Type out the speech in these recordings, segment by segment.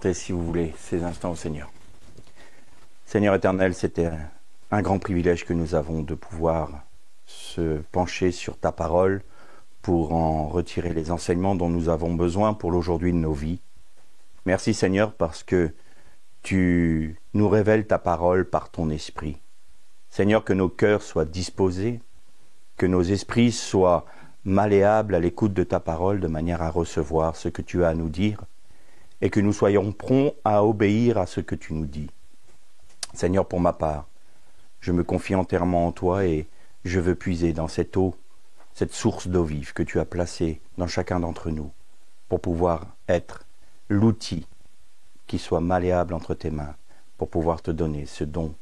présenter, si vous voulez, ces instants au Seigneur. Seigneur éternel, c'était un grand privilège que nous avons de pouvoir se pencher sur ta parole pour en retirer les enseignements dont nous avons besoin pour l'aujourd'hui de nos vies. Merci Seigneur parce que tu nous révèles ta parole par ton esprit. Seigneur, que nos cœurs soient disposés, que nos esprits soient malléables à l'écoute de ta parole de manière à recevoir ce que tu as à nous dire et que nous soyons prompts à obéir à ce que tu nous dis. Seigneur, pour ma part, je me confie entièrement en toi et je veux puiser dans cette eau, cette source d'eau vive que tu as placée dans chacun d'entre nous pour pouvoir être l'outil qui soit malléable entre tes mains pour pouvoir te donner ce dont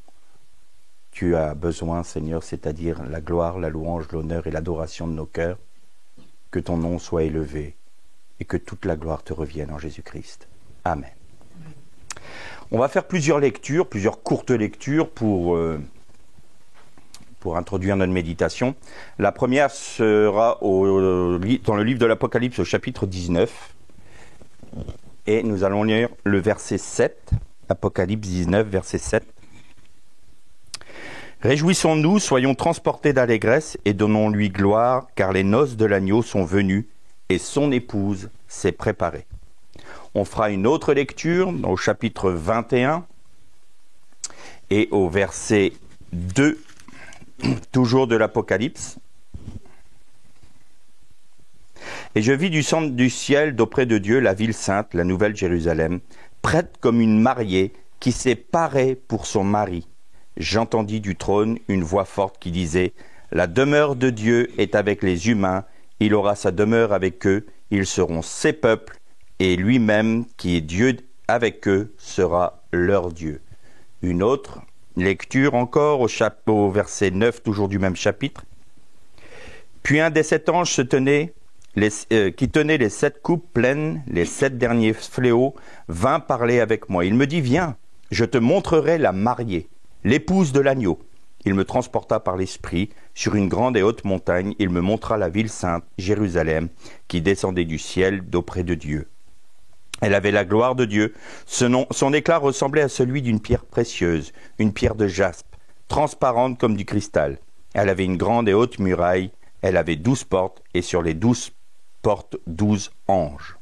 tu as besoin, Seigneur, c'est-à-dire la gloire, la louange, l'honneur et l'adoration de nos cœurs. Que ton nom soit élevé et que toute la gloire te revienne en Jésus-Christ. Amen. On va faire plusieurs lectures, plusieurs courtes lectures pour introduire notre méditation. La première sera dans le livre de l'Apocalypse au chapitre 19. Et nous allons lire le verset 7, Apocalypse 19, verset 7. Réjouissons-nous, soyons transportés d'allégresse et donnons-lui gloire, car les noces de l'agneau sont venues et son épouse s'est préparée. On fera une autre lecture au chapitre 21 et au verset 2, toujours de l'Apocalypse. Et je vis du centre du ciel d'auprès de Dieu la ville sainte, la nouvelle Jérusalem, prête comme une mariée qui s'est parée pour son mari. J'entendis du trône une voix forte qui disait « La demeure de Dieu est avec les humains, il aura sa demeure avec eux, ils seront ses peuples, et lui-même qui est Dieu avec eux sera leur Dieu. » Une autre lecture encore au verset 9, toujours du même chapitre. « Puis un des 7 anges qui tenait les 7 coupes pleines, les 7 derniers fléaux, vint parler avec moi. Il me dit « Viens, je te montrerai la mariée, l'épouse de l'agneau. » Il me transporta par l'esprit sur une grande et haute montagne. Il me montra la ville sainte, Jérusalem, qui descendait du ciel d'auprès de Dieu. Elle avait la gloire de Dieu. Son éclat ressemblait à celui d'une pierre précieuse, une pierre de jaspe, transparente comme du cristal. Elle avait une grande et haute muraille. Elle avait 12 portes, et sur les 12 portes, 12 anges.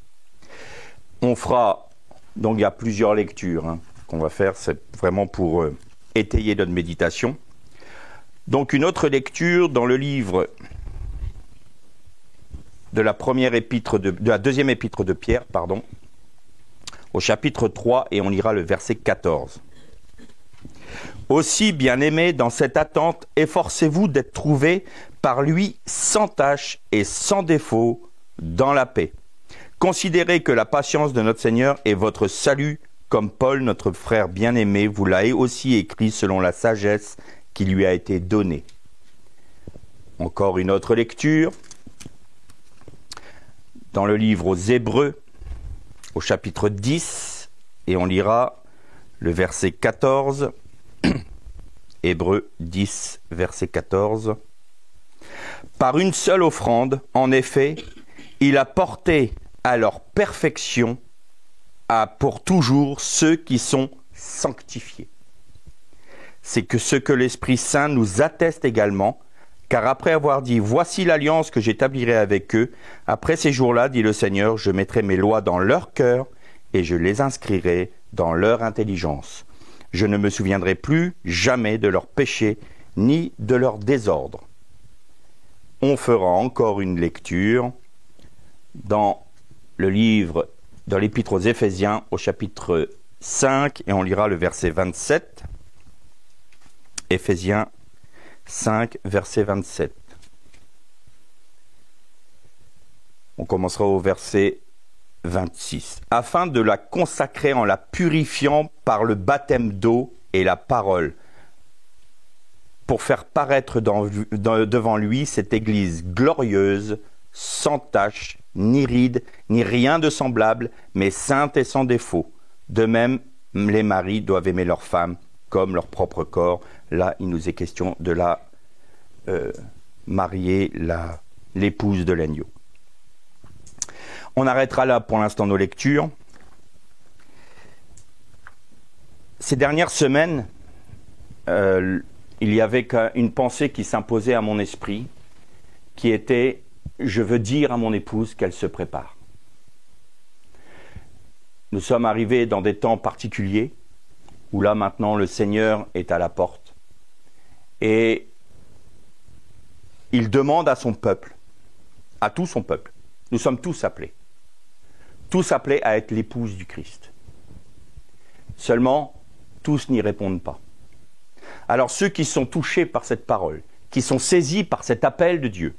On fera, donc il y a plusieurs lectures qu'on va faire, c'est vraiment pour étayer notre méditation. Donc une autre lecture dans le livre de la deuxième épître de Pierre, au chapitre 3, et on lira le verset 14. Aussi, bien-aimés, dans cette attente, efforcez-vous d'être trouvés par lui sans tache et sans défaut dans la paix. Considérez que la patience de notre Seigneur est votre salut, comme Paul, notre frère bien-aimé, vous l'a aussi écrit selon la sagesse qui lui a été donnée. Encore une autre lecture dans le livre aux Hébreux, au chapitre 10, et on lira le verset 14. Hébreux 10, verset 14. Par une seule offrande, en effet, il a porté à leur perfection pour toujours ceux qui sont sanctifiés. C'est que ce que l'Esprit Saint nous atteste également, car après avoir dit « Voici l'alliance que j'établirai avec eux, après ces jours-là, dit le Seigneur, je mettrai mes lois dans leur cœur et je les inscrirai dans leur intelligence. Je ne me souviendrai plus jamais de leurs péchés ni de leurs désordres. » On fera encore une lecture dans l'Épître aux Éphésiens au chapitre 5 et on lira le verset 27. Éphésiens 5, verset 27. On commencera au verset 26. Afin de la consacrer en la purifiant par le baptême d'eau et la parole, pour faire paraître devant lui cette Église glorieuse, sans tache, ni ride, ni rien de semblable, mais sainte et sans défaut. De même, les maris doivent aimer leurs femmes comme leur propre corps. Là, il nous est question de la mariée, l'épouse de l'agneau. On arrêtera là pour l'instant nos lectures. Ces dernières semaines, il y avait une pensée qui s'imposait à mon esprit, qui était « Je veux dire à mon épouse qu'elle se prépare ». Nous sommes arrivés dans des temps particuliers, où là maintenant le Seigneur est à la porte, et il demande à son peuple, à tout son peuple, nous sommes tous appelés à être l'épouse du Christ. Seulement, tous n'y répondent pas. Alors ceux qui sont touchés par cette parole, qui sont saisis par cet appel de Dieu,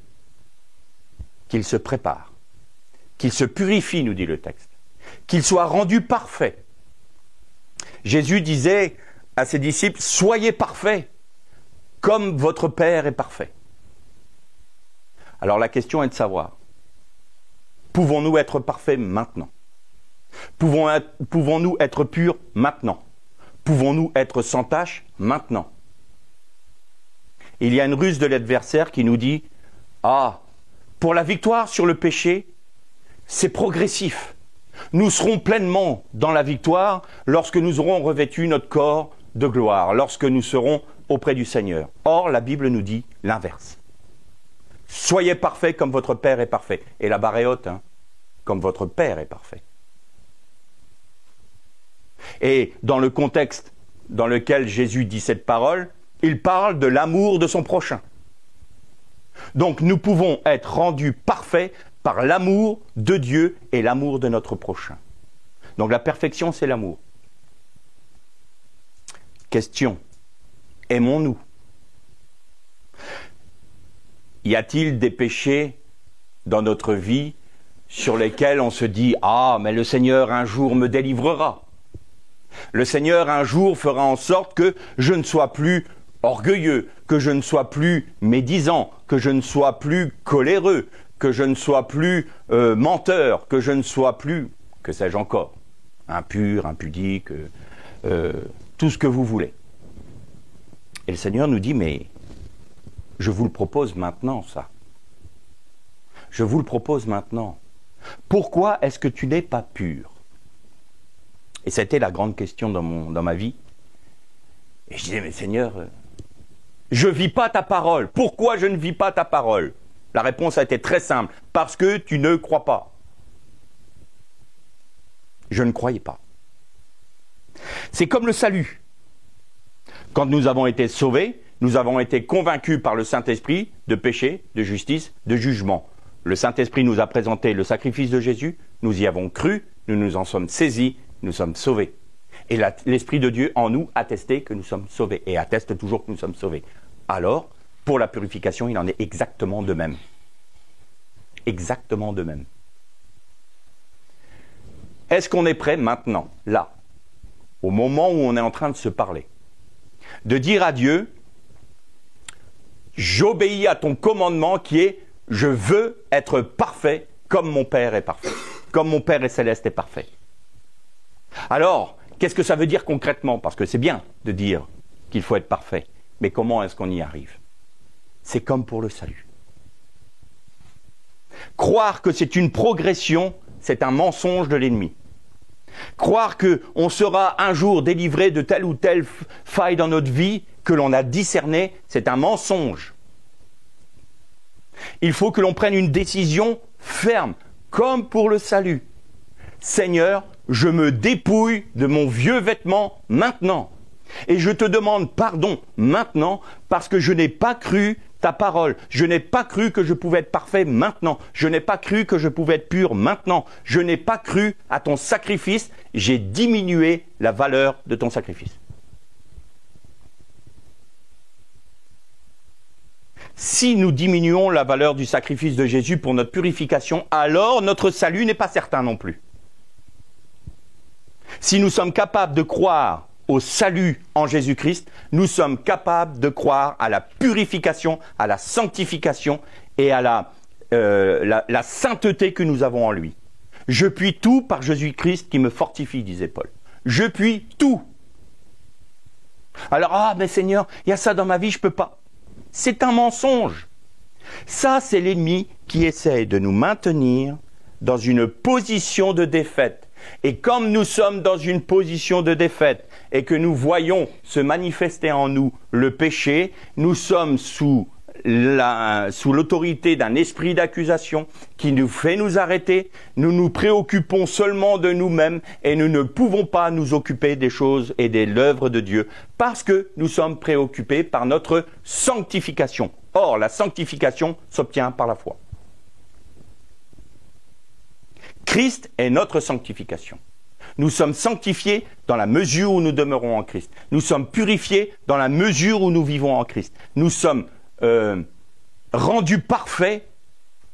qu'ils se préparent, qu'ils se purifient, nous dit le texte, qu'ils soient rendus parfaits. Jésus disait à ses disciples, soyez parfaits, comme votre Père est parfait. Alors la question est de savoir, pouvons-nous être parfaits maintenant? Pouvons-nous être purs maintenant? Pouvons-nous être sans tache maintenant? Il y a une ruse de l'adversaire qui nous dit « Ah, pour la victoire sur le péché, c'est progressif. Nous serons pleinement dans la victoire lorsque nous aurons revêtu notre corps de gloire, lorsque nous serons auprès du Seigneur. » Or, la Bible nous dit l'inverse. Soyez parfaits comme votre Père est parfait. Et la barre est haute, hein, comme votre Père est parfait. Et dans le contexte dans lequel Jésus dit cette parole, il parle de l'amour de son prochain. Donc nous pouvons être rendus parfaits par l'amour de Dieu et l'amour de notre prochain. Donc la perfection, c'est l'amour. Question, aimons-nous? Y a-t-il des péchés dans notre vie sur lesquels on se dit « Ah, mais le Seigneur un jour me délivrera. Le Seigneur un jour fera en sorte que je ne sois plus orgueilleux, que je ne sois plus médisant, que je ne sois plus coléreux, que je ne sois plus menteur, que je ne sois plus, que sais-je encore, impur, impudique, tout ce que vous voulez. » Et le Seigneur nous dit « Mais je vous le propose maintenant, ça. Je vous le propose maintenant. Pourquoi est-ce que tu n'es pas pur ?» Et c'était la grande question dans ma vie. Et je disais, mais Seigneur, je ne vis pas ta parole. Pourquoi je ne vis pas ta parole? La réponse a été très simple. Parce que tu ne crois pas. Je ne croyais pas. C'est comme le salut. Quand nous avons été sauvés, nous avons été convaincus par le Saint-Esprit de péché, de justice, de jugement. Le Saint-Esprit nous a présenté le sacrifice de Jésus, nous y avons cru, nous nous en sommes saisis, nous sommes sauvés. Et l'Esprit de Dieu en nous attestait que nous sommes sauvés, et atteste toujours que nous sommes sauvés. Alors, pour la purification, il en est exactement de même. Exactement de même. Est-ce qu'on est prêt maintenant, là, au moment où on est en train de se parler, de dire à Dieu, j'obéis à ton commandement qui est, je veux être parfait comme mon Père est parfait, comme mon Père est céleste est parfait. Alors, qu'est-ce que ça veut dire concrètement? Parce que c'est bien de dire qu'il faut être parfait, mais comment est-ce qu'on y arrive? C'est comme pour le salut. Croire que c'est une progression, c'est un mensonge de l'ennemi. Croire qu'on sera un jour délivré de telle ou telle faille dans notre vie que l'on a discerné, c'est un mensonge. Il faut que l'on prenne une décision ferme, comme pour le salut. Seigneur, je me dépouille de mon vieux vêtement maintenant. Et je te demande pardon maintenant parce que je n'ai pas cru ta parole. Je n'ai pas cru que je pouvais être parfait maintenant. Je n'ai pas cru que je pouvais être pur maintenant. Je n'ai pas cru à ton sacrifice. J'ai diminué la valeur de ton sacrifice. Si nous diminuons la valeur du sacrifice de Jésus pour notre purification, alors notre salut n'est pas certain non plus. Si nous sommes capables de croire au salut en Jésus-Christ, nous sommes capables de croire à la purification, à la sanctification et à la sainteté que nous avons en lui. Je puis tout par Jésus-Christ qui me fortifie, disait Paul. Je puis tout. Alors, mais Seigneur, il y a ça dans ma vie, je ne peux pas. C'est un mensonge. Ça, c'est l'ennemi qui essaie de nous maintenir dans une position de défaite, Et comme nous sommes dans une position de défaite et que nous voyons se manifester en nous le péché, nous sommes sous l'autorité d'un esprit d'accusation qui nous fait nous arrêter. Nous nous préoccupons seulement de nous-mêmes et nous ne pouvons pas nous occuper des choses et de l'œuvre de Dieu parce que nous sommes préoccupés par notre sanctification. Or, la sanctification s'obtient par la foi. Christ est notre sanctification. Nous sommes sanctifiés dans la mesure où nous demeurons en Christ. Nous sommes purifiés dans la mesure où nous vivons en Christ. Nous sommes rendus parfaits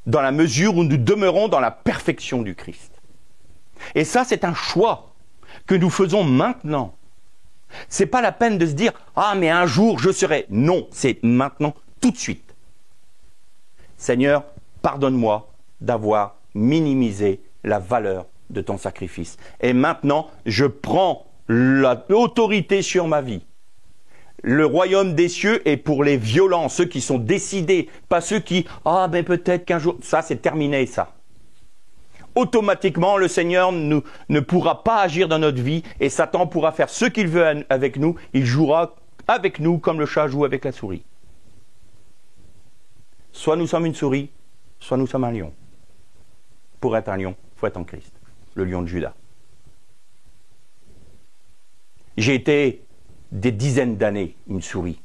dans la mesure où nous demeurons dans la perfection du Christ. Et ça, c'est un choix que nous faisons maintenant. C'est pas la peine de se dire « Ah, mais un jour, je serai... » Non, c'est maintenant, tout de suite. Seigneur, pardonne-moi d'avoir minimisé la valeur de ton sacrifice. Et maintenant, je prends l'autorité sur ma vie. Le royaume des cieux est pour les violents, ceux qui sont décidés, pas ceux qui « Ah, ben peut-être qu'un jour... » Ça, c'est terminé, ça. Automatiquement, le Seigneur ne pourra pas agir dans notre vie et Satan pourra faire ce qu'il veut avec nous. Il jouera avec nous comme le chat joue avec la souris. Soit nous sommes une souris, soit nous sommes un lion. Pour être un lion, il faut être en Christ, le lion de Juda. J'ai été des dizaines d'années une souris.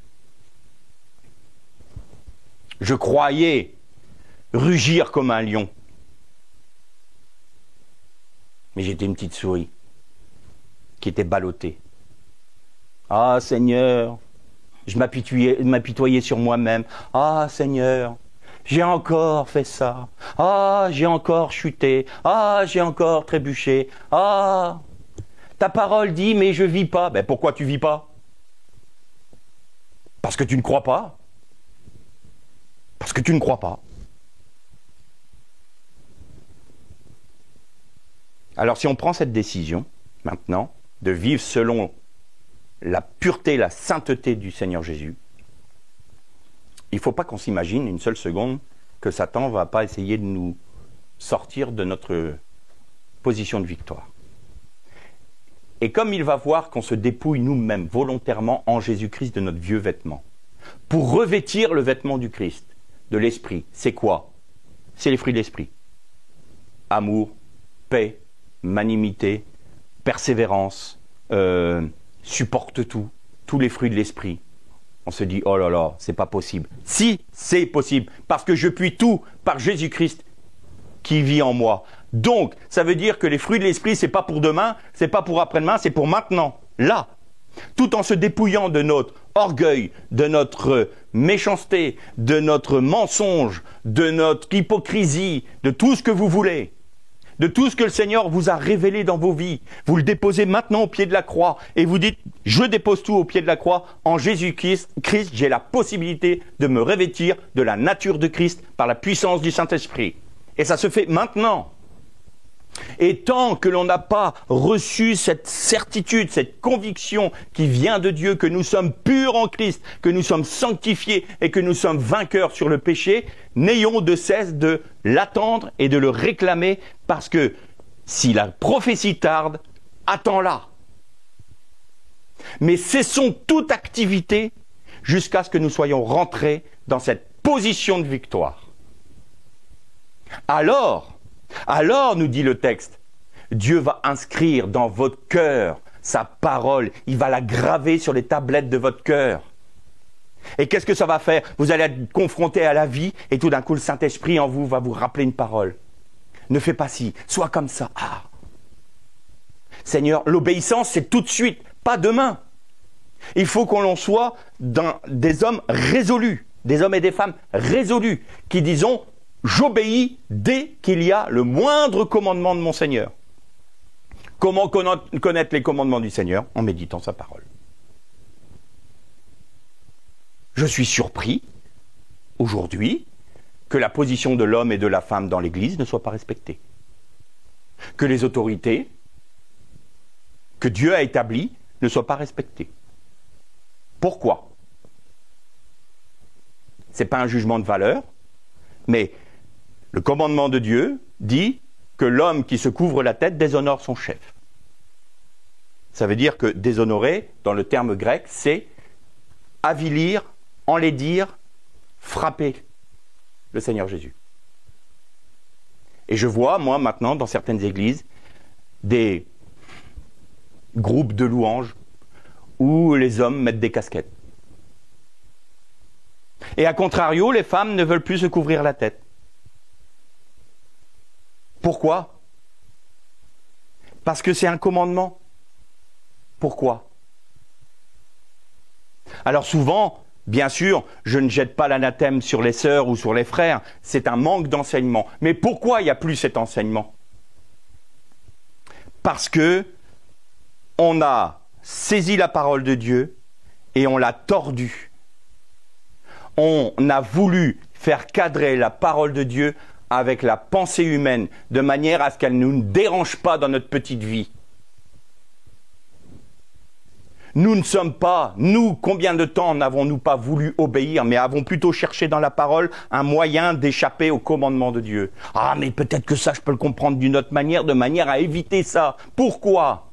Je croyais rugir comme un lion. Mais j'étais une petite souris qui était ballottée. Ah Seigneur, je m'apitoyais sur moi-même. Ah Seigneur, j'ai encore fait ça. Ah, j'ai encore chuté. Ah, j'ai encore trébuché. Ah, ta parole dit, mais je vis pas. Ben pourquoi tu vis pas? Parce que tu ne crois pas. Parce que tu ne crois pas. Alors si on prend cette décision, maintenant, de vivre selon la pureté, la sainteté du Seigneur Jésus, il ne faut pas qu'on s'imagine une seule seconde que Satan ne va pas essayer de nous sortir de notre position de victoire. Et comme il va voir qu'on se dépouille nous-mêmes volontairement en Jésus-Christ de notre vieux vêtement, pour revêtir le vêtement du Christ, de l'Esprit, c'est quoi? C'est les fruits de l'Esprit. Amour, paix, magnanimité, persévérance, supporte tout, tous les fruits de l'Esprit. On se dit, oh là là, c'est pas possible. Si, c'est possible, parce que je puis tout par Jésus-Christ qui vit en moi. Donc, ça veut dire que les fruits de l'Esprit, c'est pas pour demain, c'est pas pour après-demain, c'est pour maintenant, là. Tout en se dépouillant de notre orgueil, de notre méchanceté, de notre mensonge, de notre hypocrisie, de tout ce que vous voulez. De tout ce que le Seigneur vous a révélé dans vos vies. Vous le déposez maintenant au pied de la croix et vous dites, je dépose tout au pied de la croix. En Jésus-Christ, j'ai la possibilité de me revêtir de la nature de Christ par la puissance du Saint-Esprit. Et ça se fait maintenant. Et tant que l'on n'a pas reçu cette certitude, cette conviction qui vient de Dieu, que nous sommes purs en Christ, que nous sommes sanctifiés et que nous sommes vainqueurs sur le péché, n'ayons de cesse de l'attendre et de le réclamer, parce que si la prophétie tarde, attends-la. Mais cessons toute activité jusqu'à ce que nous soyons rentrés dans cette position de victoire. Alors, nous dit le texte, Dieu va inscrire dans votre cœur sa parole. Il va la graver sur les tablettes de votre cœur. Et qu'est-ce que ça va faire? Vous allez être confronté à la vie et tout d'un coup, le Saint-Esprit en vous va vous rappeler une parole. Ne fais pas ci, sois comme ça. Ah. Seigneur, l'obéissance, c'est tout de suite, pas demain. Il faut qu'on soit des hommes résolus, des hommes et des femmes résolus, qui disons, j'obéis dès qu'il y a le moindre commandement de mon Seigneur. Comment connaître les commandements du Seigneur? En méditant sa parole. Je suis surpris, aujourd'hui, que la position de l'homme et de la femme dans l'Église ne soit pas respectée. Que les autorités que Dieu a établies ne soient pas respectées. Pourquoi? Ce n'est pas un jugement de valeur, mais le commandement de Dieu dit que l'homme qui se couvre la tête déshonore son chef. Ça veut dire que déshonorer, dans le terme grec, c'est avilir, enlaidir, frapper le Seigneur Jésus. Et je vois, moi, maintenant, dans certaines églises, des groupes de louanges où les hommes mettent des casquettes. Et à contrario, les femmes ne veulent plus se couvrir la tête. Pourquoi? Parce que c'est un commandement. Pourquoi? Alors souvent, bien sûr, je ne jette pas l'anathème sur les sœurs ou sur les frères, c'est un manque d'enseignement. Mais pourquoi il n'y a plus cet enseignement? Parce que on a saisi la parole de Dieu et on l'a tordue. On a voulu faire cadrer la parole de Dieu avec la pensée humaine, de manière à ce qu'elle ne nous dérange pas dans notre petite vie. Nous ne sommes pas, nous, combien de temps n'avons-nous pas voulu obéir, mais avons plutôt cherché dans la parole un moyen d'échapper au commandement de Dieu. Ah, mais peut-être que ça, je peux le comprendre d'une autre manière, de manière à éviter ça. Pourquoi?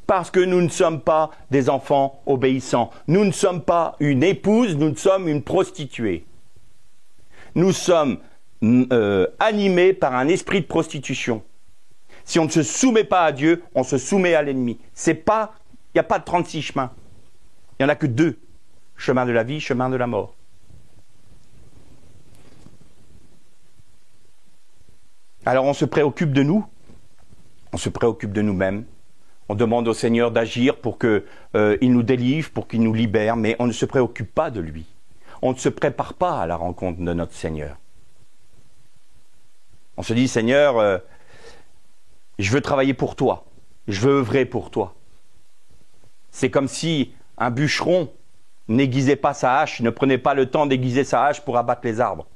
Parce que nous ne sommes pas des enfants obéissants. Nous ne sommes pas une épouse, nous ne sommes une prostituée. Nous sommes animés par un esprit de prostitution. Si on ne se soumet pas à Dieu, on se soumet à l'ennemi. Il n'y a pas de 36 chemins. Il n'y en a que 2. Chemin de la vie, chemin de la mort. Alors on se préoccupe de nous. On se préoccupe de nous-mêmes. On demande au Seigneur d'agir pour qu'il nous délivre, pour qu'il nous libère, mais on ne se préoccupe pas de lui. On ne se prépare pas à la rencontre de notre Seigneur. On se dit, Seigneur, je veux travailler pour toi. Je veux œuvrer pour toi. C'est comme si un bûcheron n'aiguisait pas sa hache, ne prenait pas le temps d'aiguiser sa hache pour abattre les arbres.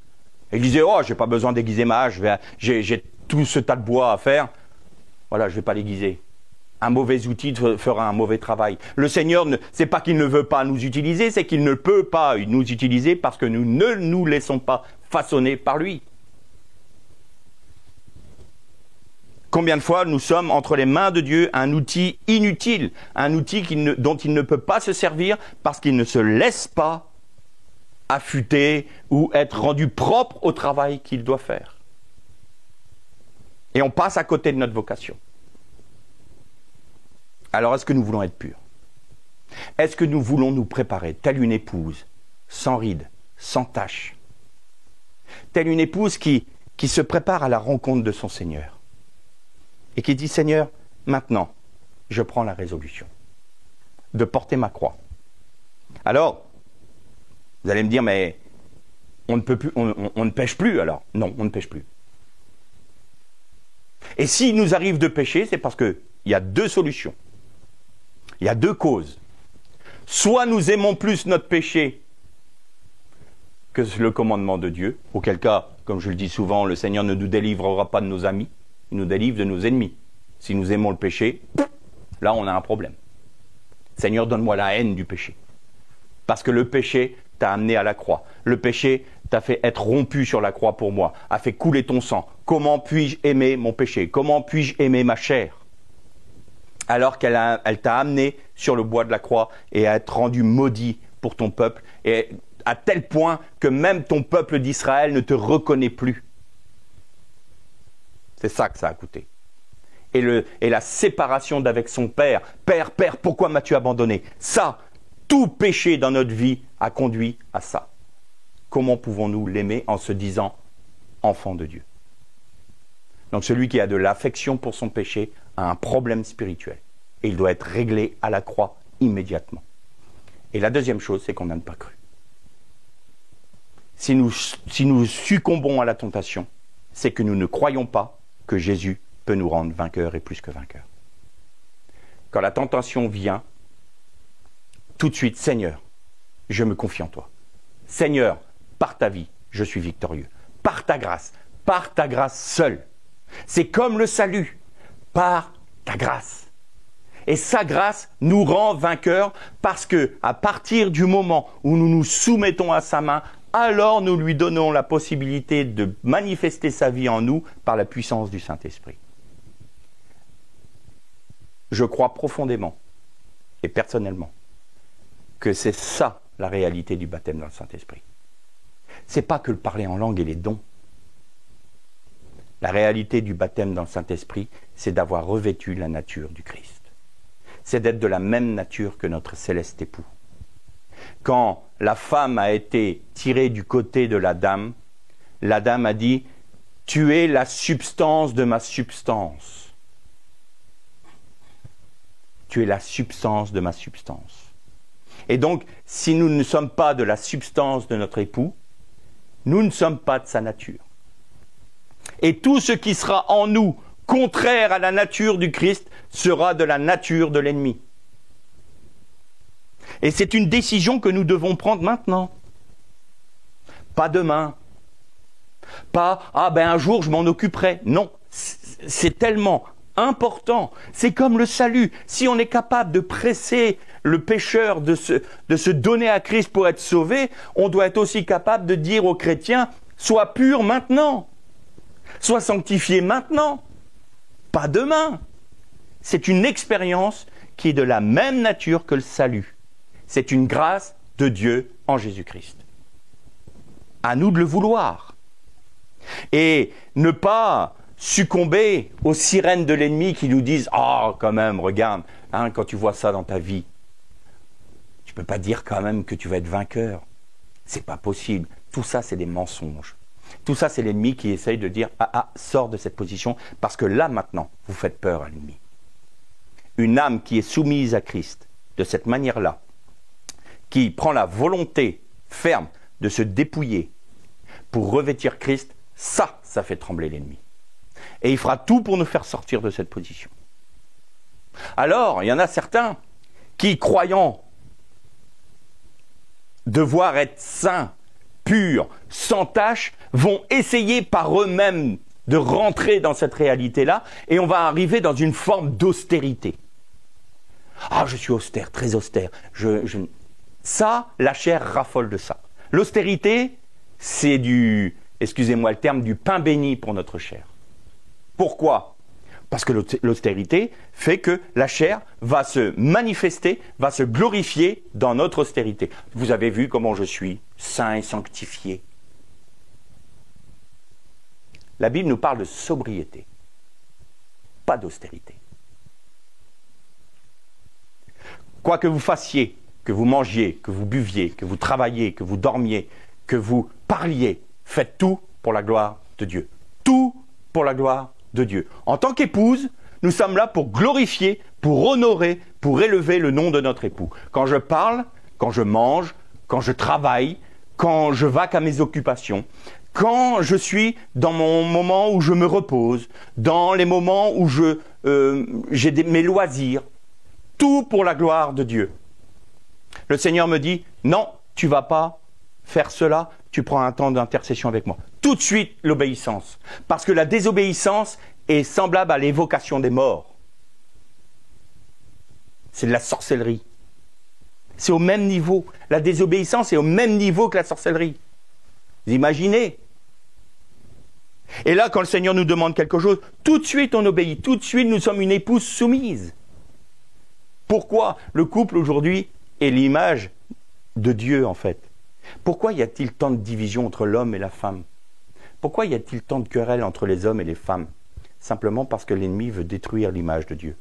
Et il disait, oh, j'ai pas besoin d'aiguiser ma hache, j'ai tout ce tas de bois à faire. Voilà, je vais pas l'aiguiser. Un mauvais outil fera un mauvais travail. Le Seigneur, c'est pas qu'il ne veut pas nous utiliser, c'est qu'il ne peut pas nous utiliser parce que nous ne nous laissons pas façonner par lui. Combien de fois nous sommes entre les mains de Dieu un outil inutile, un outil dont il ne peut pas se servir parce qu'il ne se laisse pas affûter ou être rendu propre au travail qu'il doit faire. Et on passe à côté de notre vocation. Alors est-ce que nous voulons être purs? Est-ce que nous voulons nous préparer, telle une épouse, sans rides, sans taches, telle une épouse qui se prépare à la rencontre de son Seigneur et qui dit, Seigneur, maintenant, je prends la résolution de porter ma croix. Alors, vous allez me dire, mais on ne peut plus, on ne pêche plus alors? Non, on ne pêche plus. Et s'il nous arrive de pécher, c'est parce qu'il y a 2 solutions. Il y a 2 causes. Soit nous aimons plus notre péché que le commandement de Dieu, auquel cas, comme je le dis souvent, le Seigneur ne nous délivrera pas de nos amis, il nous délivre de nos ennemis. Si nous aimons le péché, là on a un problème. Seigneur, donne-moi la haine du péché. Parce que le péché t'a amené à la croix. Le péché t'a fait être rompu sur la croix pour moi, a fait couler ton sang. Comment puis-je aimer mon péché? Comment puis-je aimer ma chair? Alors qu'elle t'a amené sur le bois de la croix et à être rendu maudit pour ton peuple, et à tel point que même ton peuple d'Israël ne te reconnaît plus. C'est ça que ça a coûté. Et la séparation d'avec son père. Père, pourquoi m'as-tu abandonné? Ça, tout péché dans notre vie a conduit à ça. Comment pouvons-nous l'aimer en se disant enfant de Dieu? Donc celui qui a de l'affection pour son péché a un problème spirituel. Et il doit être réglé à la croix immédiatement. Et la deuxième chose, c'est qu'on n'a pas cru. Si nous succombons à la tentation, c'est que nous ne croyons pas que Jésus peut nous rendre vainqueurs et plus que vainqueurs. Quand la tentation vient, tout de suite, Seigneur, je me confie en toi. Seigneur, par ta vie, je suis victorieux. Par ta grâce seule. C'est comme le salut, par ta grâce. Et sa grâce nous rend vainqueurs parce que, à partir du moment où nous nous soumettons à sa main, alors nous lui donnons la possibilité de manifester sa vie en nous par la puissance du Saint-Esprit. Je crois profondément et personnellement que c'est ça la réalité du baptême dans le Saint-Esprit. C'est pas que le parler en langue et les dons. La réalité du baptême dans le Saint-Esprit, c'est d'avoir revêtu la nature du Christ. C'est d'être de la même nature que notre céleste époux. Quand la femme a été tirée du côté de la dame a dit « Tu es la substance de ma substance. Tu es la substance de ma substance. » Et donc, si nous ne sommes pas de la substance de notre époux, nous ne sommes pas de sa nature. Et tout ce qui sera en nous contraire à la nature du Christ sera de la nature de l'ennemi. Et c'est une décision que nous devons prendre maintenant. Pas demain. Pas « Ah ben un jour je m'en occuperai ». Non, c'est tellement important. C'est comme le salut. Si on est capable de presser le pécheur de se donner à Christ pour être sauvé, on doit être aussi capable de dire aux chrétiens « Sois pur maintenant ». Sois sanctifié maintenant, pas demain. C'est une expérience qui est de la même nature que le salut. C'est une grâce de Dieu en Jésus-Christ. À nous de le vouloir. Et ne pas succomber aux sirènes de l'ennemi qui nous disent « Ah, quand même, regarde, hein, quand tu vois ça dans ta vie, tu ne peux pas dire quand même que tu vas être vainqueur. C'est pas possible. » Tout ça, c'est des mensonges. Tout ça, c'est l'ennemi qui essaye de dire « Ah, sors de cette position, parce que là, maintenant, vous faites peur à l'ennemi. » Une âme qui est soumise à Christ, de cette manière-là, qui prend la volonté ferme de se dépouiller pour revêtir Christ, ça fait trembler l'ennemi. Et il fera tout pour nous faire sortir de cette position. Alors, il y en a certains qui, croyant devoir être saints, purs, sans tache, vont essayer par eux-mêmes de rentrer dans cette réalité-là, et on va arriver dans une forme d'austérité. Ah, je suis austère, très austère. Ça, la chair raffole de ça. L'austérité, c'est du, excusez-moi le terme, du pain béni pour notre chair. Pourquoi ? Parce que l'austérité fait que la chair va se manifester, va se glorifier dans notre austérité. Vous avez vu comment je suis saint et sanctifié. La Bible nous parle de sobriété, pas d'austérité. Quoi que vous fassiez, que vous mangiez, que vous buviez, que vous travailliez, que vous dormiez, que vous parliez, faites tout pour la gloire de Dieu. Tout pour la gloire de Dieu. En tant qu'épouse, nous sommes là pour glorifier, pour honorer, pour élever le nom de notre époux. Quand je parle, quand je mange, quand je travaille, quand je vaque à mes occupations, quand je suis dans mon moment où je me repose, dans les moments où j'ai mes loisirs, tout pour la gloire de Dieu. Le Seigneur me dit, non, tu ne vas pas faire cela, tu prends un temps d'intercession avec moi. Tout de suite, l'obéissance. Parce que la désobéissance est semblable à l'évocation des morts. C'est de la sorcellerie. C'est au même niveau. La désobéissance est au même niveau que la sorcellerie. Vous imaginez ? Et là, quand le Seigneur nous demande quelque chose, tout de suite on obéit. Tout de suite, nous sommes une épouse soumise. Pourquoi le couple aujourd'hui est l'image de Dieu, en fait? Pourquoi y a-t-il tant de division entre l'homme et la femme? Pourquoi y a-t-il tant de querelles entre les hommes et les femmes? Simplement parce que l'ennemi veut détruire l'image de Dieu.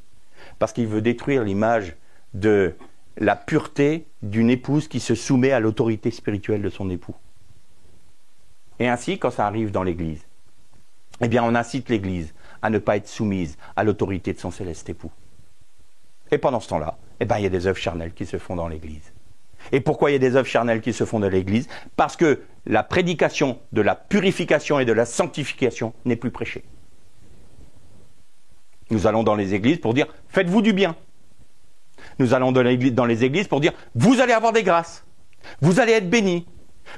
Parce qu'il veut détruire l'image de la pureté d'une épouse qui se soumet à l'autorité spirituelle de son époux. Et ainsi, quand ça arrive dans l'Église, eh bien, on incite l'Église à ne pas être soumise à l'autorité de son céleste époux. Et pendant ce temps-là, eh bien, il y a des œuvres charnelles qui se font dans l'Église. Et pourquoi il y a des œuvres charnelles qui se font dans l'Église? Parce que la prédication de la purification et de la sanctification n'est plus prêchée. Nous allons dans les églises pour dire « faites-vous du bien ». Nous allons dans les églises pour dire « vous allez avoir des grâces, vous allez être bénis,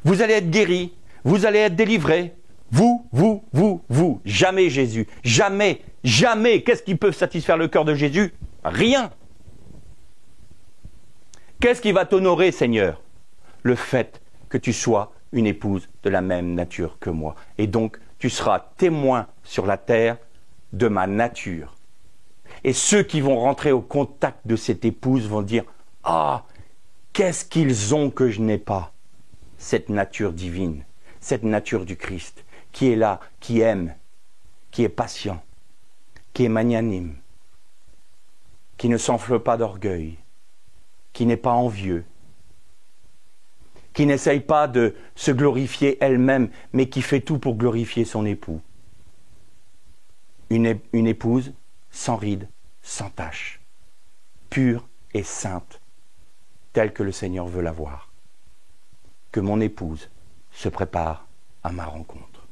vous allez être guéris, vous allez être délivrés ». Vous. Jamais Jésus. Jamais. Qu'est-ce qui peut satisfaire le cœur de Jésus? Rien. Qu'est-ce qui va t'honorer, Seigneur? Le fait que tu sois une épouse de la même nature que moi. Et donc, tu seras témoin sur la terre de ma nature. Et ceux qui vont rentrer au contact de cette épouse vont dire « Ah, qu'est-ce qu'ils ont que je n'ai pas ?» Cette nature divine, cette nature du Christ, qui est là, qui aime, qui est patient, qui est magnanime, qui ne s'enfle pas d'orgueil, qui n'est pas envieux, qui n'essaye pas de se glorifier elle-même, mais qui fait tout pour glorifier son époux. Une épouse sans rides, sans tache, pure et sainte, telle que le Seigneur veut la voir. Que mon épouse se prépare à ma rencontre.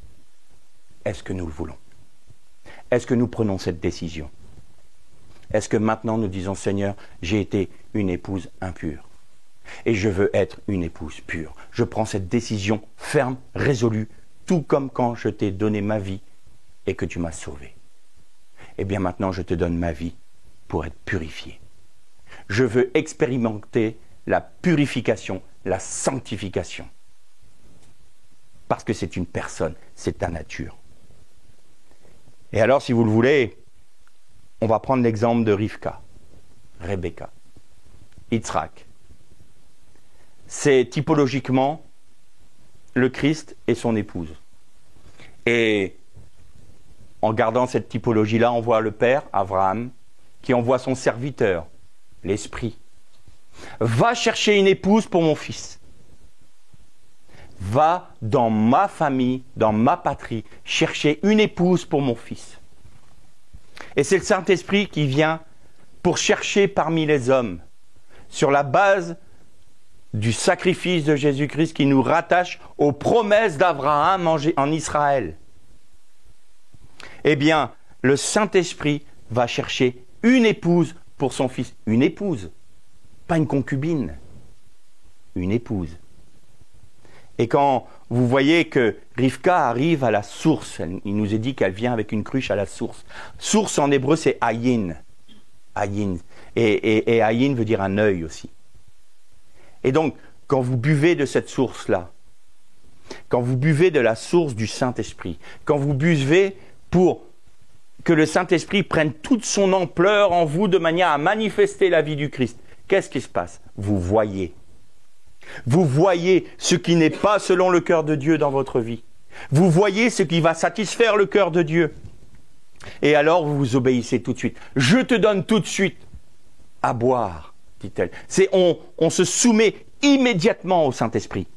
Est-ce que nous le voulons? Est-ce que nous prenons cette décision? Est-ce que maintenant nous disons, Seigneur, j'ai été une épouse impure et je veux être une épouse pure. Je prends cette décision ferme, résolue, tout comme quand je t'ai donné ma vie et que tu m'as sauvé. Eh bien maintenant, je te donne ma vie pour être purifié. Je veux expérimenter la purification, la sanctification. Parce que c'est une personne, c'est ta nature. Et alors, si vous le voulez, on va prendre l'exemple de Rivka, Rebecca, Yitzhak. C'est typologiquement le Christ et son épouse. Et en gardant cette typologie-là, on voit le père, Abraham, qui envoie son serviteur, l'Esprit. Va chercher une épouse pour mon fils. Va dans ma famille, dans ma patrie, chercher une épouse pour mon fils. Et c'est le Saint-Esprit qui vient pour chercher parmi les hommes, sur la base du sacrifice de Jésus-Christ qui nous rattache aux promesses d'Abraham en Israël. Eh bien, le Saint-Esprit va chercher une épouse pour son fils. Une épouse, pas une concubine. Une épouse. Et quand vous voyez que Rivka arrive à la source, il nous est dit qu'elle vient avec une cruche à la source. Source en hébreu, c'est ayin. Ayin. Et ayin veut dire un œil aussi. Et donc, quand vous buvez de cette source-là, quand vous buvez de la source du Saint-Esprit, quand vous buvez pour que le Saint-Esprit prenne toute son ampleur en vous de manière à manifester la vie du Christ, qu'est-ce qui se passe? Vous voyez. Vous voyez ce qui n'est pas selon le cœur de Dieu dans votre vie. Vous voyez ce qui va satisfaire le cœur de Dieu. Et alors vous vous obéissez tout de suite. Je te donne tout de suite à boire, dit-elle. On se soumet immédiatement au Saint-Esprit.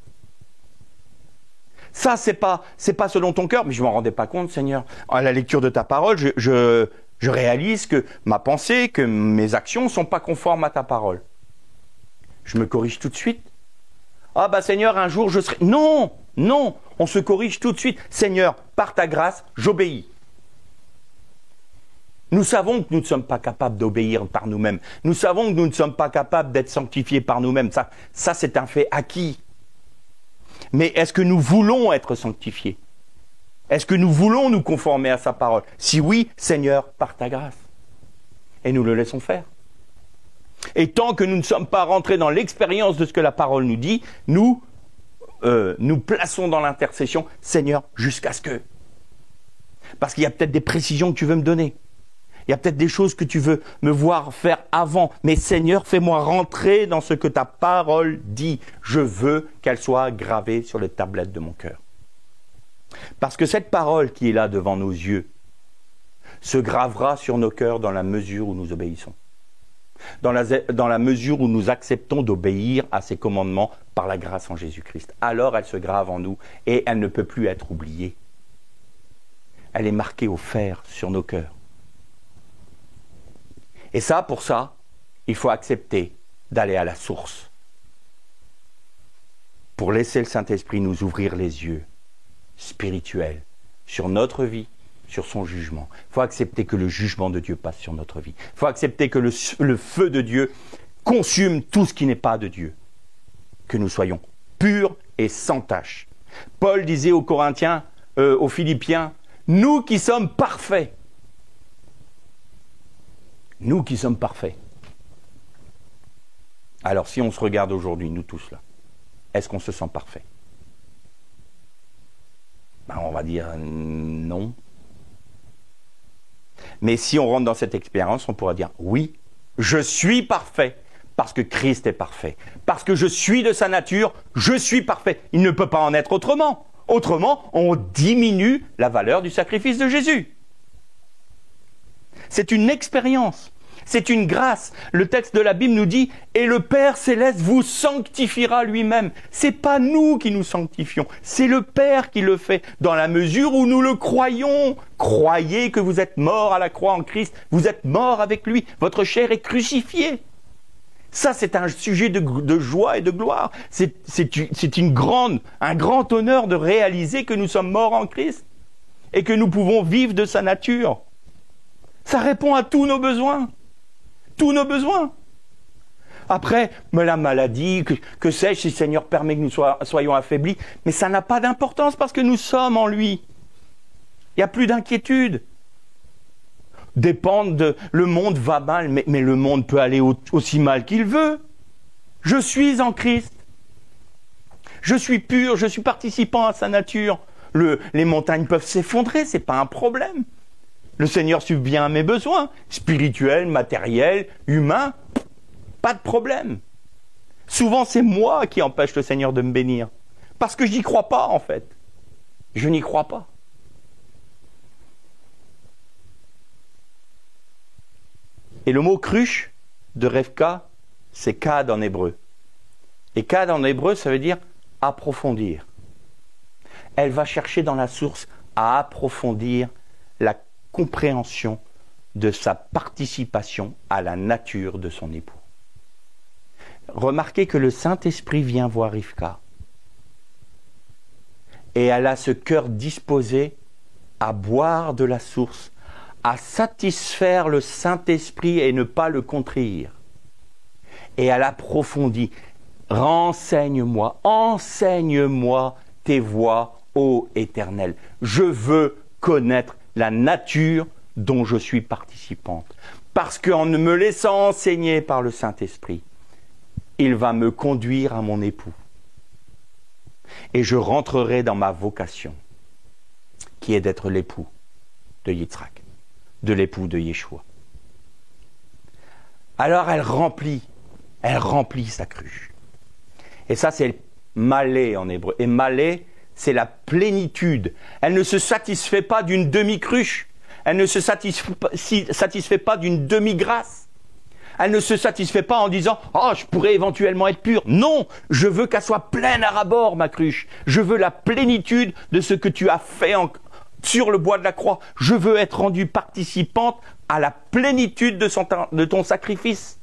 Ça, c'est pas selon ton cœur, mais je ne m'en rendais pas compte, Seigneur. À la lecture de ta parole, je réalise que ma pensée, que mes actions ne sont pas conformes à ta parole. Je me corrige tout de suite. Ah bah Seigneur, un jour je serai... Non, non, on se corrige tout de suite. Seigneur, par ta grâce, j'obéis. Nous savons que nous ne sommes pas capables d'obéir par nous-mêmes. Nous savons que nous ne sommes pas capables d'être sanctifiés par nous-mêmes. Ça c'est un fait acquis. Mais est-ce que nous voulons être sanctifiés? Est-ce que nous voulons nous conformer à sa parole? Si oui, Seigneur, par ta grâce. Et nous le laissons faire. Et tant que nous ne sommes pas rentrés dans l'expérience de ce que la parole nous dit, nous plaçons dans l'intercession, Seigneur, jusqu'à ce que... Parce qu'il y a peut-être des précisions que tu veux me donner. Il y a peut-être des choses que tu veux me voir faire avant. Mais Seigneur, fais-moi rentrer dans ce que ta parole dit. Je veux qu'elle soit gravée sur les tablettes de mon cœur. Parce que cette parole qui est là devant nos yeux se gravera sur nos cœurs dans la mesure où nous obéissons. Dans la mesure où nous acceptons d'obéir à ses commandements par la grâce en Jésus-Christ. Alors elle se grave en nous et elle ne peut plus être oubliée. Elle est marquée au fer sur nos cœurs. Et ça, pour ça, il faut accepter d'aller à la source. Pour laisser le Saint-Esprit nous ouvrir les yeux spirituels sur notre vie, sur son jugement. Il faut accepter que le jugement de Dieu passe sur notre vie. Il faut accepter que le feu de Dieu consume tout ce qui n'est pas de Dieu. Que nous soyons purs et sans tache. Paul disait aux Corinthiens, aux Philippiens, nous qui sommes parfaits. Nous qui sommes parfaits. Alors si on se regarde aujourd'hui, nous tous là, est-ce qu'on se sent parfait? Ben, on va dire non. Mais si on rentre dans cette expérience, on pourra dire oui, je suis parfait parce que Christ est parfait. Parce que je suis de sa nature, je suis parfait. Il ne peut pas en être autrement. Autrement, on diminue la valeur du sacrifice de Jésus. C'est une expérience, c'est une grâce. Le texte de la Bible nous dit « Et le Père Céleste vous sanctifiera lui-même ». C'est pas nous qui nous sanctifions, c'est le Père qui le fait, dans la mesure où nous le croyons. Croyez que vous êtes morts à la croix en Christ, vous êtes morts avec lui, votre chair est crucifiée. Ça, c'est un sujet de joie et de gloire. C'est un grand honneur de réaliser que nous sommes morts en Christ et que nous pouvons vivre de sa nature. Ça répond à tous nos besoins. Tous nos besoins. Après, mais la maladie, que sais-je, si le Seigneur permet que nous soyons affaiblis, mais ça n'a pas d'importance parce que nous sommes en lui. Il n'y a plus d'inquiétude. Le monde va mal, mais le monde peut aller aussi mal qu'il veut. Je suis en Christ. Je suis pur, je suis participant à sa nature. Les montagnes peuvent s'effondrer, c'est pas un problème. Le Seigneur subvient à mes besoins, spirituels, matériels, humains, pas de problème. Souvent, c'est moi qui empêche le Seigneur de me bénir. Parce que je n'y crois pas, en fait. Je n'y crois pas. Et le mot cruche de Rivka, c'est kad en hébreu. Et kad en hébreu, ça veut dire approfondir. Elle va chercher dans la source à approfondir la compréhension de sa participation à la nature de son époux. Remarquez que le Saint-Esprit vient voir Rivka. Et elle a ce cœur disposé à boire de la source, à satisfaire le Saint-Esprit et ne pas le contredire. Et elle approfondit. Renseigne-moi, enseigne-moi tes voies, ô Éternel. Je veux connaître la nature dont je suis participante. Parce qu'en me laissant enseigner par le Saint-Esprit, il va me conduire à mon époux. Et je rentrerai dans ma vocation, qui est d'être l'époux de Yitzhak, de l'époux de Yeshua. Alors elle remplit sa cruche. Et ça, c'est malé en hébreu. Et malé, c'est la plénitude. Elle ne se satisfait pas d'une demi-cruche. Elle ne se satisfait pas d'une demi-grâce. Elle ne se satisfait pas en disant « Oh, je pourrais éventuellement être pure ». Non, je veux qu'elle soit pleine à ras-bord, ma cruche. Je veux la plénitude de ce que tu as fait sur le bois de la croix. Je veux être rendue participante à la plénitude de ton sacrifice.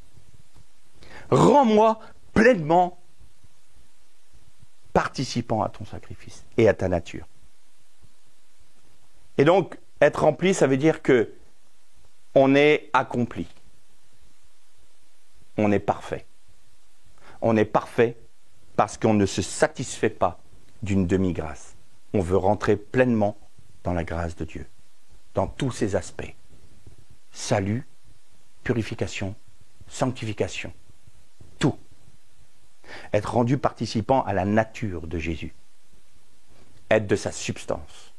Rends-moi pleinement participant à ton sacrifice et à ta nature. Et donc, être rempli, ça veut dire que on est accompli. On est parfait. On est parfait parce qu'on ne se satisfait pas d'une demi-grâce. On veut rentrer pleinement dans la grâce de Dieu, dans tous ses aspects. Salut, purification, sanctification, tout. Être rendu participant à la nature de Jésus. Être de sa substance.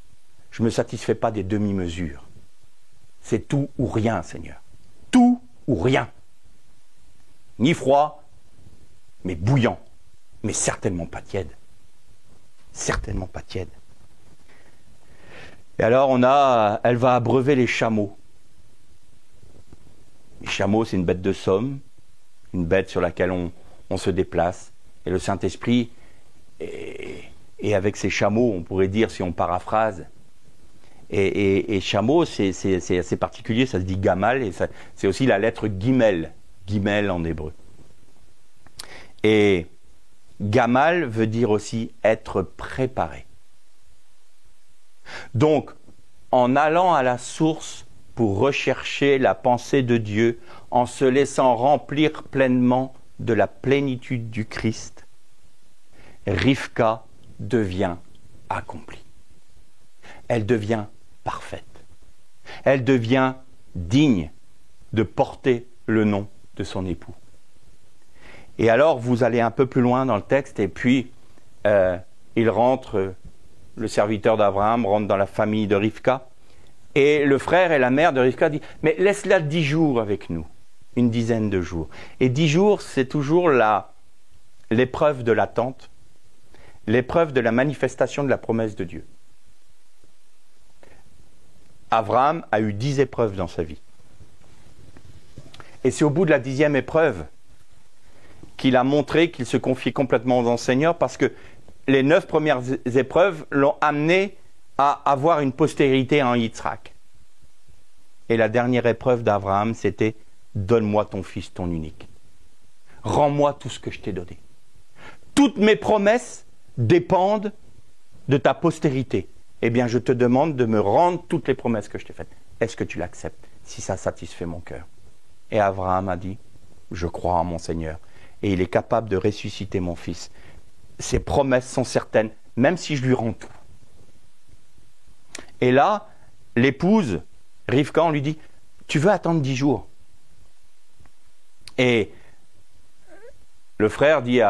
Je ne me satisfais pas des demi-mesures. C'est tout ou rien, Seigneur. Tout ou rien. Ni froid, mais bouillant. Mais certainement pas tiède. Certainement pas tiède. Et alors, elle va abreuver les chameaux. Les chameaux, c'est une bête de somme, une bête sur laquelle on se déplace. Et le Saint-Esprit, et avec ces chameaux, on pourrait dire, si on paraphrase, et chameau, c'est assez particulier, ça se dit gamal, et c'est aussi la lettre gimel, gimel en hébreu. Et gamal veut dire aussi être préparé. Donc, en allant à la source pour rechercher la pensée de Dieu, en se laissant remplir pleinement de la plénitude du Christ, Rivka devient accomplie. Elle devient parfaite. Elle devient digne de porter le nom de son époux. Et alors, vous allez un peu plus loin dans le texte, et puis il rentre le serviteur d'Abraham, rentre dans la famille de Rivka. Et le frère et la mère de Rivka disent « Mais laisse-la 10 jours avec nous, une dizaine de jours. » Et 10 jours, c'est toujours l'épreuve de l'attente, l'épreuve de la manifestation de la promesse de Dieu. Abraham a eu 10 épreuves dans sa vie. Et c'est au bout de la 10e épreuve qu'il a montré qu'il se confiait complètement au Seigneur, parce que les 9 premières épreuves l'ont amené à avoir une postérité en Yitzhak. Et la dernière épreuve d'Abraham, c'était « Donne-moi ton fils, ton unique. Rends-moi tout ce que je t'ai donné. Toutes mes promesses dépendent de ta postérité. Eh bien, je te demande de me rendre toutes les promesses que je t'ai faites. Est-ce que tu l'acceptes, si ça satisfait mon cœur ?» Et Abraham a dit « Je crois en mon Seigneur. Et il est capable de ressusciter mon fils. Ses promesses sont certaines, même si je lui rends tout. » Et là, l'épouse, Rivka, on lui dit « Tu veux attendre 10 jours ?» Et le frère dit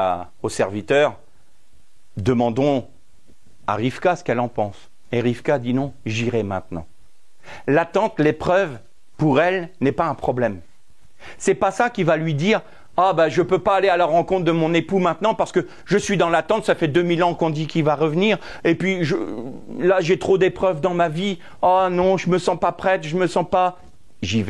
au serviteur « Demandons à Rivka ce qu'elle en pense. » Et Rivka dit « Non, j'irai maintenant. » L'attente, l'épreuve, pour elle, n'est pas un problème. C'est pas ça qui va lui dire « Ah ben je peux pas aller à la rencontre de mon époux maintenant parce que je suis dans l'attente, ça fait 2000 ans qu'on dit qu'il va revenir, et puis là j'ai trop d'épreuves dans ma vie, oh non, je me sens pas prête, je me sens pas... » J'y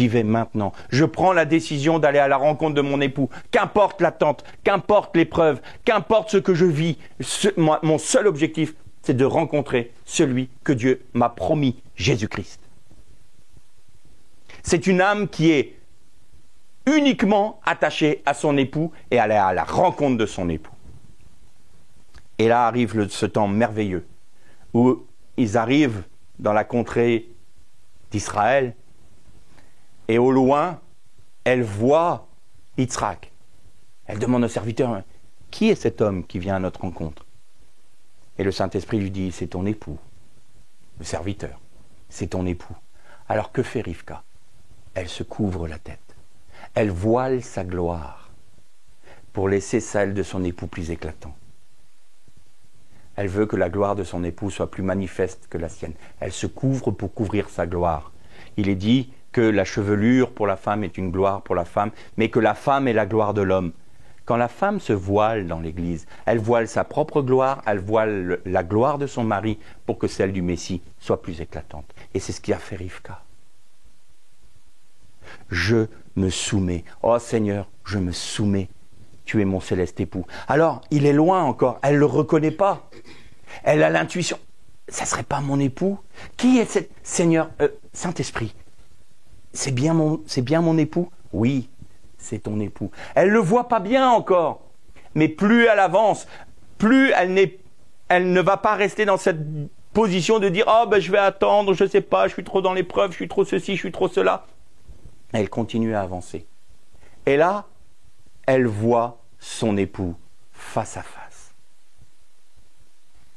vais maintenant. Je prends la décision d'aller à la rencontre de mon époux. Qu'importe l'attente, qu'importe l'épreuve, qu'importe ce que je vis, mon seul objectif, c'est de rencontrer celui que Dieu m'a promis, Jésus-Christ. C'est une âme qui est uniquement attachée à son époux et aller à la rencontre de son époux. Et là arrive ce temps merveilleux où ils arrivent dans la contrée d'Israël et au loin, elle voit Yitzhak. Elle demande au serviteur « Qui est cet homme qui vient à notre rencontre ?» Et le Saint-Esprit lui dit « C'est ton époux, le serviteur, c'est ton époux. » Alors que fait Rivka ? Elle se couvre la tête. Elle voile sa gloire pour laisser celle de son époux plus éclatant. Elle veut que la gloire de son époux soit plus manifeste que la sienne. Elle se couvre pour couvrir sa gloire. Il est dit que la chevelure pour la femme est une gloire pour la femme, mais que la femme est la gloire de l'homme. Quand la femme se voile dans l'Église, elle voile sa propre gloire, elle voile la gloire de son mari pour que celle du Messie soit plus éclatante. Et c'est ce qui a fait Rivka. Je me soumets. Oh Seigneur, je me soumets. Tu es mon céleste époux. Alors, il est loin encore. Elle ne le reconnaît pas. Elle a l'intuition. Ça ne serait pas mon époux? Qui est cette... Seigneur, Saint-Esprit, c'est bien mon époux? Oui, c'est ton époux. Elle ne le voit pas bien encore. Mais plus elle avance, plus elle ne va pas rester dans cette position de dire « Oh, ben je vais attendre, je ne sais pas, je suis trop dans l'épreuve, je suis trop ceci, je suis trop cela. » Elle continue à avancer. Et là, elle voit son époux face à face.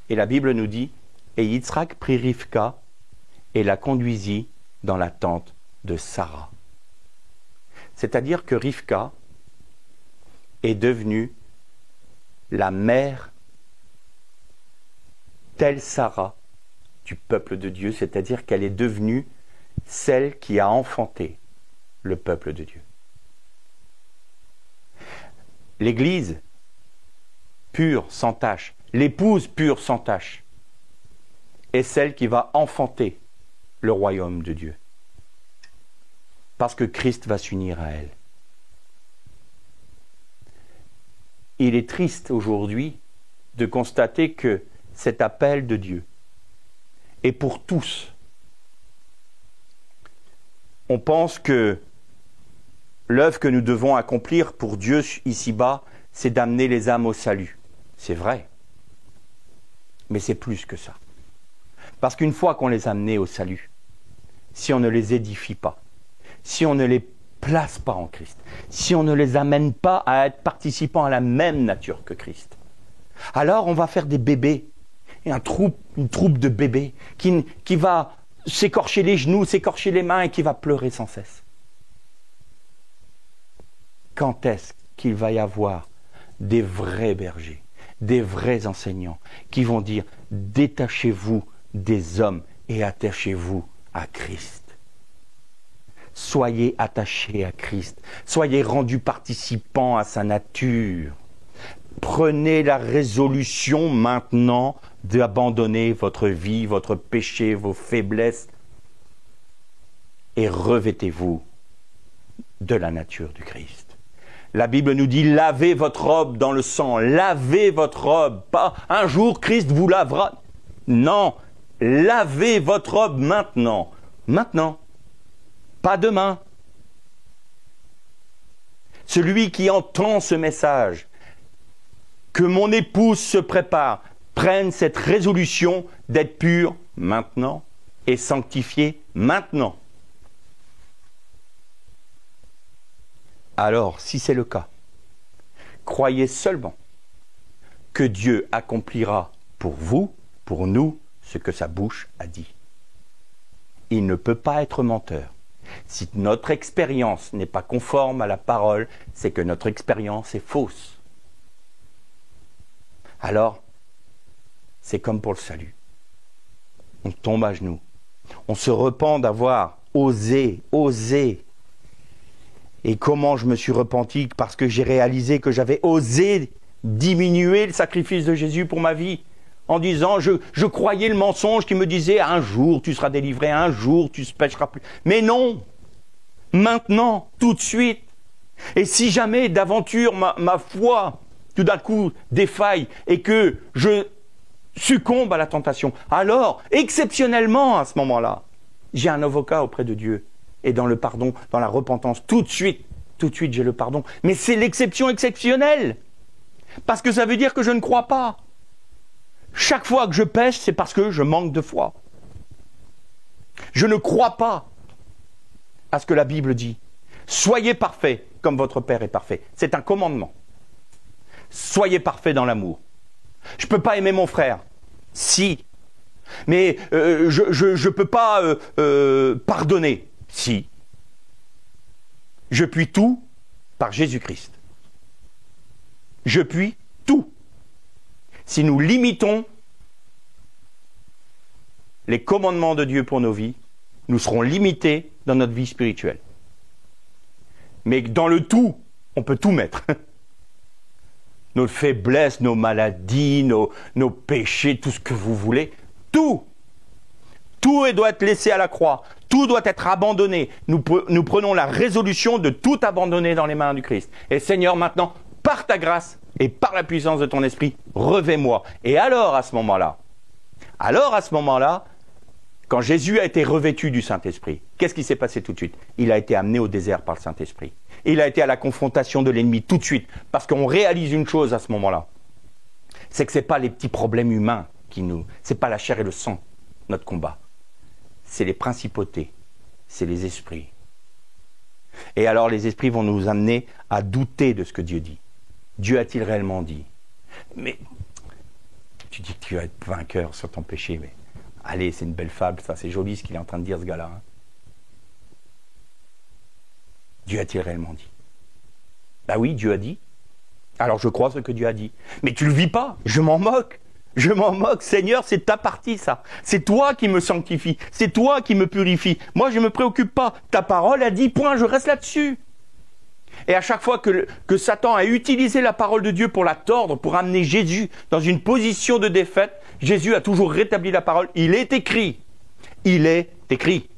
Et la Bible nous dit, et Yitzhak prit Rivka et la conduisit dans la tente de Sarah. C'est-à-dire que Rivka est devenue la mère telle Sarah du peuple de Dieu, c'est-à-dire qu'elle est devenue celle qui a enfanté le peuple de Dieu. L'Église pure, sans tache, l'épouse pure, sans tache, est celle qui va enfanter le royaume de Dieu. Parce que Christ va s'unir à elle. Il est triste aujourd'hui de constater que cet appel de Dieu est pour tous. On pense que l'œuvre que nous devons accomplir pour Dieu ici-bas, c'est d'amener les âmes au salut. C'est vrai. Mais c'est plus que ça. Parce qu'une fois qu'on les a amenés au salut, si on ne les édifie pas, si on ne les place pas en Christ, si on ne les amène pas à être participants à la même nature que Christ, alors on va faire des bébés, et une troupe de bébés qui va s'écorcher les genoux, s'écorcher les mains et qui va pleurer sans cesse. Quand est-ce qu'il va y avoir des vrais bergers, des vrais enseignants qui vont dire détachez-vous des hommes et attachez-vous à Christ. Soyez attachés à Christ. Soyez rendus participants à sa nature. Prenez la résolution maintenant d'abandonner votre vie, votre péché, vos faiblesses et revêtez-vous de la nature du Christ. La Bible nous dit, lavez votre robe dans le sang, lavez votre robe, pas un jour Christ vous lavera. Non, lavez votre robe maintenant, pas demain. Celui qui entend ce message, que mon épouse se prépare, prenne cette résolution d'être pur maintenant et sanctifié maintenant. Alors, si c'est le cas, croyez seulement que Dieu accomplira pour vous, pour nous, ce que sa bouche a dit. Il ne peut pas être menteur. Si notre expérience n'est pas conforme à la parole, c'est que notre expérience est fausse. Alors, c'est comme pour le salut. On tombe à genoux. On se repent d'avoir osé. Et comment je me suis repenti? Parce que j'ai réalisé que j'avais osé diminuer le sacrifice de Jésus pour ma vie. En disant, je croyais le mensonge qui me disait, un jour tu seras délivré, un jour tu ne pécheras plus. Mais non! Maintenant, tout de suite. Et si jamais d'aventure ma foi, tout d'un coup, défaille et que je succombe à la tentation, alors, exceptionnellement à ce moment-là, j'ai un avocat auprès de Dieu. Et dans le pardon, dans la repentance, tout de suite, j'ai le pardon. Mais c'est l'exception exceptionnelle. Parce que ça veut dire que je ne crois pas. Chaque fois que je pêche, c'est parce que je manque de foi. Je ne crois pas à ce que la Bible dit. Soyez parfaits comme votre Père est parfait. C'est un commandement. Soyez parfaits dans l'amour. Je ne peux pas aimer mon frère. Si. Mais je ne peux pas pardonner. Si. Je puis tout par Jésus-Christ. Je puis tout. Si nous limitons les commandements de Dieu pour nos vies, nous serons limités dans notre vie spirituelle. Mais dans le tout, on peut tout mettre. Nos faiblesses, nos maladies, nos péchés, tout ce que vous voulez, tout. Tout doit être laissé à la croix. Tout doit être abandonné. Nous prenons la résolution de tout abandonner dans les mains du Christ. Et Seigneur, maintenant, par ta grâce et par la puissance de ton esprit, revêt-moi. Et alors, à ce moment-là, quand Jésus a été revêtu du Saint-Esprit, qu'est-ce qui s'est passé tout de suite? Il a été amené au désert par le Saint-Esprit. Il a été à la confrontation de l'ennemi tout de suite. Parce qu'on réalise une chose à ce moment-là. C'est que ce n'est pas les petits problèmes humains c'est pas la chair et le sang, notre combat. C'est les principautés, c'est les esprits. Et alors les esprits vont nous amener à douter de ce que Dieu dit. Dieu a-t-il réellement dit? Mais tu dis que tu vas être vainqueur sur ton péché, mais allez, c'est une belle fable, ça, c'est joli ce qu'il est en train de dire ce gars-là. Hein. Dieu a-t-il réellement dit? Ben oui, Dieu a dit. Alors je crois ce que Dieu a dit. Mais tu le vis pas, je m'en moque. Je m'en moque, Seigneur, c'est ta partie ça. C'est toi qui me sanctifie, c'est toi qui me purifie. Moi, je ne me préoccupe pas. Ta parole a dit, point, je reste là-dessus. Et à chaque fois que Satan a utilisé la parole de Dieu pour la tordre, pour amener Jésus dans une position de défaite, Jésus a toujours rétabli la parole. Il est écrit. Il est écrit.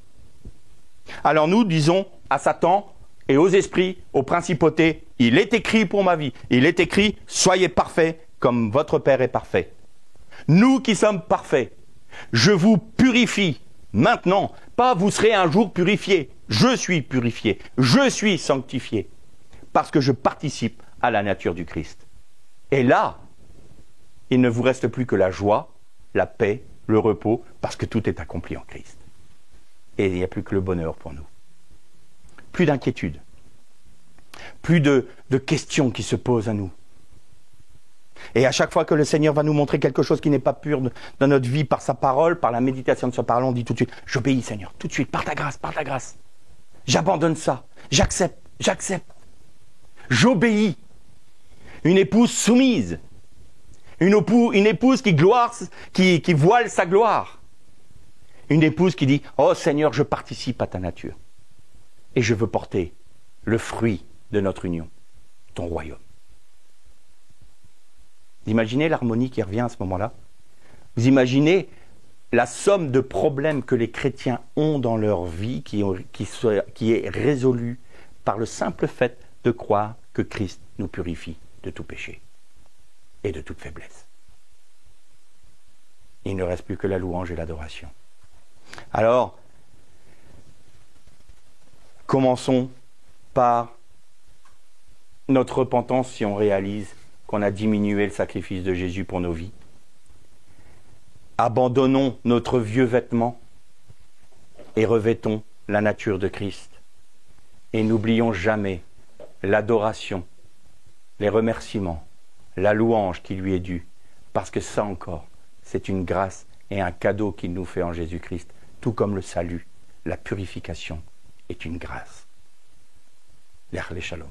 Alors nous disons à Satan et aux esprits, aux principautés, il est écrit pour ma vie. Il est écrit, soyez parfaits comme votre Père est parfait. Nous qui sommes parfaits, je vous purifie maintenant. Pas vous serez un jour purifiés. Je suis purifié. Je suis sanctifié. Parce que je participe à la nature du Christ. Et là, il ne vous reste plus que la joie, la paix, le repos, parce que tout est accompli en Christ. Et il n'y a plus que le bonheur pour nous. Plus d'inquiétude. Plus de questions qui se posent à nous. Et à chaque fois que le Seigneur va nous montrer quelque chose qui n'est pas pur dans notre vie par sa parole, par la méditation de sa parole, on dit tout de suite, j'obéis Seigneur, tout de suite, par ta grâce, par ta grâce. J'abandonne ça, j'accepte. J'obéis. Une épouse soumise. Une épouse qui voile sa gloire. Une épouse qui dit « Oh Seigneur, je participe à ta nature et je veux porter le fruit de notre union, ton royaume. » Vous imaginez l'harmonie qui revient à ce moment-là? Vous imaginez la somme de problèmes que les chrétiens ont dans leur vie qui est résolue par le simple fait de croire que Christ nous purifie de tout péché et de toute faiblesse. Il ne reste plus que la louange et l'adoration. Alors, commençons par notre repentance si on réalise qu'on a diminué le sacrifice de Jésus pour nos vies. Abandonnons notre vieux vêtement et revêtons la nature de Christ. Et n'oublions jamais l'adoration, les remerciements, la louange qui lui est due, parce que ça encore, c'est une grâce et un cadeau qu'il nous fait en Jésus-Christ, tout comme le salut, la purification est une grâce. L'Ech les Shalom.